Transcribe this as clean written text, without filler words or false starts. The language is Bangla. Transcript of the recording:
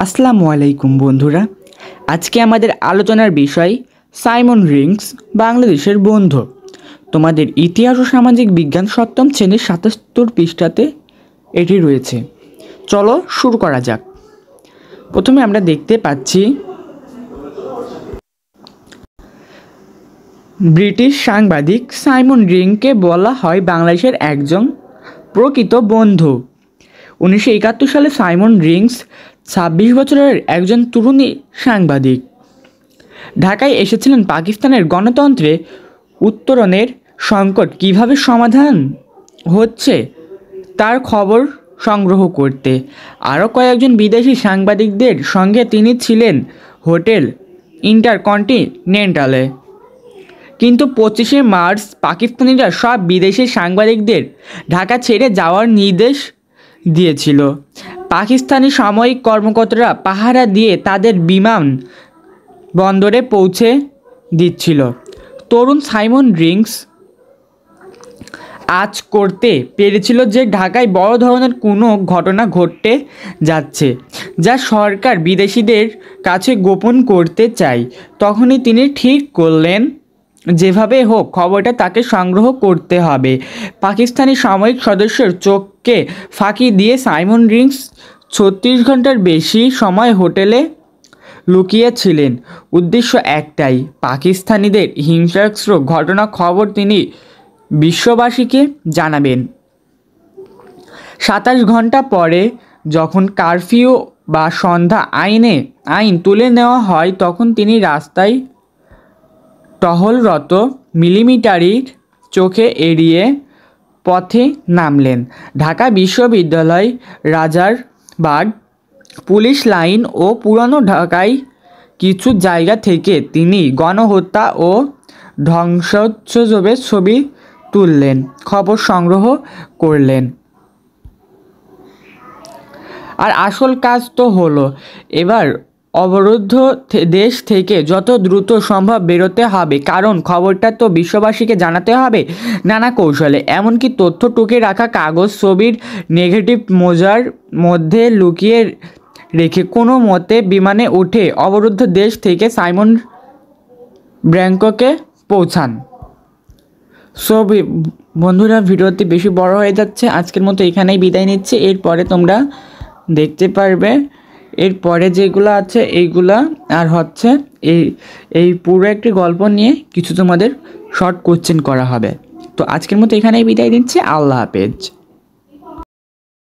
আসসালামু আলাইকুম বন্ধুরা। আজকে আমাদের আলোচনার বিষয় সাইমন রিংস বাংলাদেশের বন্ধু। তোমাদের ইতিহাস ও সামাজিক বিজ্ঞান সপ্তম শ্রেণীর ৭৭ পৃষ্ঠাতে এটি রয়েছে। চলো শুরু করা যাক। প্রথমে আমরা দেখতে পাচ্ছি ব্রিটিশ সাংবাদিক সাইমন রিংকে বলা হয় বাংলাদেশের একজন প্রকৃত বন্ধু। 1971 সালে সাইমন রিংস 26 বছরের একজন তরুণী সাংবাদিক। ঢাকায় এসেছিলেন পাকিস্তানের গণতন্ত্রে উত্তরণের সংকট কীভাবে সমাধান হচ্ছে তার খবর সংগ্রহ করতে। আরও কয়েকজন বিদেশি সাংবাদিকদের সঙ্গে তিনি ছিলেন হোটেল ইন্টারকন্টিনেন্টালে। কিন্তু 25শে মার্চ পাকিস্তানিরা সব বিদেশি সাংবাদিকদের ঢাকা ছেড়ে যাওয়ার নির্দেশ দিয়েছিল। পাকিস্তানি সামরিক কর্মকর্তারা পাহারা দিয়ে তাদের বিমান বন্দরে পৌঁছে দিচ্ছিল। তরুণ সাইমন রিংস আজ করতে পেরেছিল যে ঢাকায় বড় ধরনের কোনো ঘটনা ঘটতে যাচ্ছে যা সরকার বিদেশিদের কাছে গোপন করতে চায়। তখনই তিনি ঠিক করলেন যেভাবে হোক খবরটা তাকে সংগ্রহ করতে হবে। পাকিস্তানি সামরিক সদস্যের চোখকে ফাঁকি দিয়ে সাইমন রিংস 36 ঘন্টার বেশি সময় হোটেলে লুকিয়েছিলেন। উদ্দেশ্য একটাই, পাকিস্তানিদের হিংস্র ঘটনা খবর তিনি বিশ্ববাসীকে জানাবেন। 27 ঘন্টা পরে যখন কারফিউ বা সন্ধ্যা আইন তুলে নেওয়া হয় তখন তিনি রাস্তায় টহলরত মিলিটারির চোখে এড়িয়ে পথে নামলেন। ঢাকা বিশ্ববিদ্যালয়, রাজারবাগ, পুলিশ লাইন ও পুরানো ঢাকায় কিছু জায়গা থেকে তিনি গণহত্যা ও ধ্বংসযজ্ঞের ছবি তুললেন, খবর সংগ্রহ করলেন। আর আসল কাজ তো হলো, এবার অবরুদ্ধ দেশ থেকে যত দ্রুত সম্ভব বেরোতে হবে, কারণ খবরটা তো বিশ্ববাসীকে জানাতে হবে নানা কৌশলে। এমনকি তথ্য টুকে রাখা কাগজ, ছবির নেগেটিভ মোজার মধ্যে লুকিয়ে রেখে কোনো মতে বিমানে উঠে অবরুদ্ধ দেশ থেকে সাইমন ব্যাংককে পৌঁছান। বন্ধুরা, ভিডিওটি বেশি বড় হয়ে যাচ্ছে, আজকের মতো এখানেই বিদায় নিচ্ছে। এরপরে তোমরা দেখতে পারবে এরপরে যেগুলো আছে এইগুলা, আর হচ্ছে এই পুরো একটি গল্প নিয়ে কিছু তোমাদের শর্ট কোশ্চেন করা হবে। তো আজকের মতো এখানেই বিদায় দিচ্ছি। আল্লাহ হাফেজ।